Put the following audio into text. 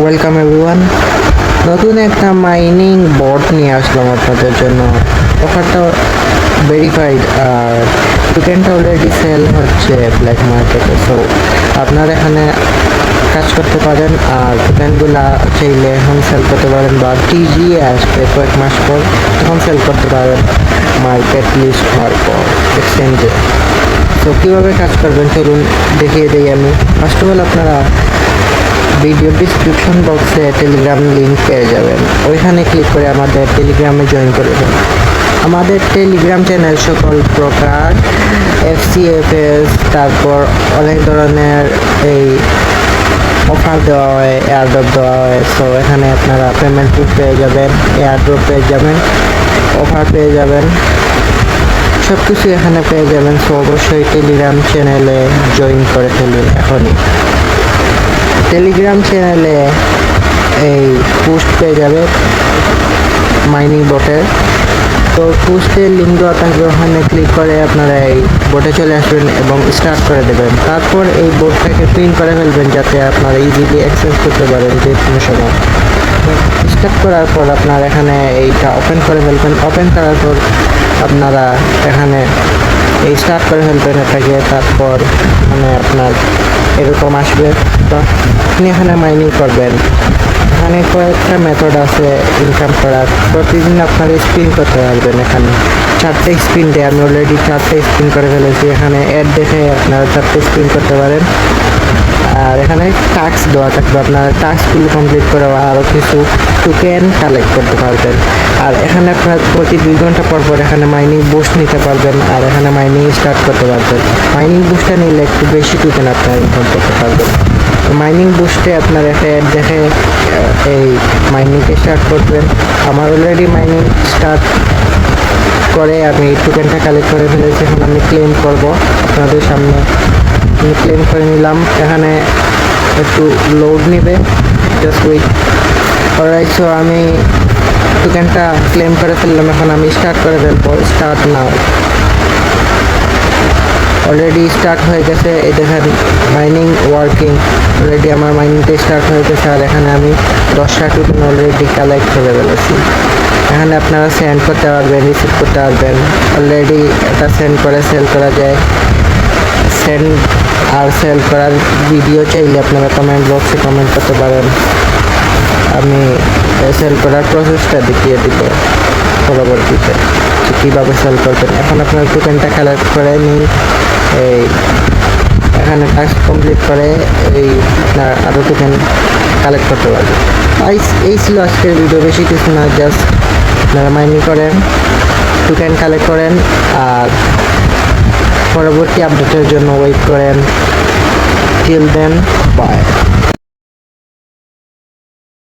Welcome everyone. নতুন একটা mining বট নিয়ে আসলাম আপনাদের জন্য। অফারটা ভেরিফাইড আর টোকেনটা অলরেডি সেল হচ্ছে ব্ল্যাক মার্কেটে। সো আপনারা এখানে কাজ করতে পারেন আর টোকেনগুলা চাইলে এখন সেল করতে পারেন, বা টিজি আসবে কয়েক মাস পর তখন সেল করতে পারেন মার্কেট লিস্ট হওয়ার পর এক্সচেঞ্জে। তো কীভাবে কাজ করবেন চলুন দেখিয়ে দিই আমি। ফার্স্ট অফ অল আপনারা ভিডিও ডিসক্রিপশন বক্সে টেলিগ্রাম লিঙ্ক পেয়ে যাবেন, ওইখানে ক্লিক করে আমাদের টেলিগ্রামে জয়েন করে দেবেন। আমাদের টেলিগ্রাম চ্যানেল সকল প্রকার FCFS, তারপর অনেক ধরনের এই অফার দেওয়া হয়, এয়ারড্রপ দেওয়া হয়। সো এখানে আপনারা পেমেন্ট প্রুফ পেয়ে যাবেন, এয়ারড্রপ পেয়ে যাবেন, অফার পেয়ে যাবেন, সব কিছু এখানে পেয়ে যাবেন। সো অবশ্যই টেলিগ্রাম চ্যানেলে জয়েন করে ফেলুন এখনই। টেলিগ্রাম চ্যানেলে এই পোস্ট পেয়ে যাবে মাইনিং বটের, তো পোস্টের লিঙ্ক দেওয়া থাকবে, ওখানে ক্লিক করে আপনারা এই বোটে চলে আসবেন এবং স্টার্ট করে দেবেন। তারপর এই বোটটাকে প্রিন্ট করে ফেলবেন যাতে আপনারা ইজিলি অ্যাক্সেস করতে পারেন যে কোনো সময়। স্টার্ট করার পর আপনারা এখানে এইটা ওপেন করে ফেলবেন। ওপেন করার পর আপনারা এখানে এই স্টার্ট করে ফেলবেন এটাকে। তারপর মানে আপনার এরকম আসবে, তো আপনি এখানে মাইনিং করবেন। এখানে কয়েকটা মেথড আছে ইনকাম করার। প্রতিদিন আপনারা স্পিন করতে পারবেন। এখানে 4টে স্পিন দেয়, আমি অলরেডি 4টে স্পিন করে ফেলেছি। এখানে অ্যাড দেখে আপনারা 4টে স্পিন করতে পারেন। আর এখানে টাস্ক দেওয়া থাকবে, আপনারা টাস্কগুলো কমপ্লিট করে আরও কিছু টোকেন কালেক্ট করতে পারবেন। আর এখানে আপনার প্রতি 2 ঘন্টা পর পর এখানে মাইনিং বুস্ট নিতে পারবেন, আর এখানে মাইনিং স্টার্ট করতে পারবেন। মাইনিং বুস্টটা নিলে একটু বেশি টোকেন আপনারা ইনকাম করতে পারবেন। মাইনিং বুস্টে আপনার একটা অ্যাড দেখে এই মাইনিংকে স্টার্ট করবেন। আমার অলরেডি মাইনিং স্টার্ট করে আমি টোকেনটা কালেক্ট করে ফেলেছি। এখন আমি ক্লেম করব আপনাদের সামনে। আমি ক্লেম করে নিলাম। এখানে একটু লোড নেবে, জাস্ট ওয়েট। অলরাইট, সো আমি টোকেনটা ক্লেম করে ফেললাম। এখন আমি স্টার্ট করে ফেলবো। Start now. অলরেডি স্টার্ট হয়ে গেছে, এই দেখেন মাইনিং ওয়ার্কিং। অলরেডি আমার মাইনিংটা স্টার্ট হয়ে গেছে আর এখানে আমি 10টা টোকেন অলরেডি কালেক্ট করে ফেলেছি। এখানে আপনারা সেন্ড করতে পারবেন, রিসিভ করতে পারবেন। অলরেডি এটা সেন্ড করে সেল করা যায়। সেন্ড আর সেল করার ভিডিও চাইলে আপনারা কমেন্ট বক্সে কমেন্ট করতে পারেন, আমি সেল করার প্রসেসটা দেখিয়ে দিব পরবর্তীতে কীভাবে সেল করবেন। এখন আপনার টোকেনটা কালেক্ট করে নিন। এই এখানে টাস্ক কমপ্লিট করে এই আপনার আরও টোকেন কালেক্ট করতে পারবেন। এই ছিল আজকের ভিডিও, বেশি কিছু না, জাস্ট আপনারা মাইনিং করেন, টোকেন কালেক্ট করেন আর পরবর্তী আপডেটের জন্য ওয়েট করেন। Till then, by.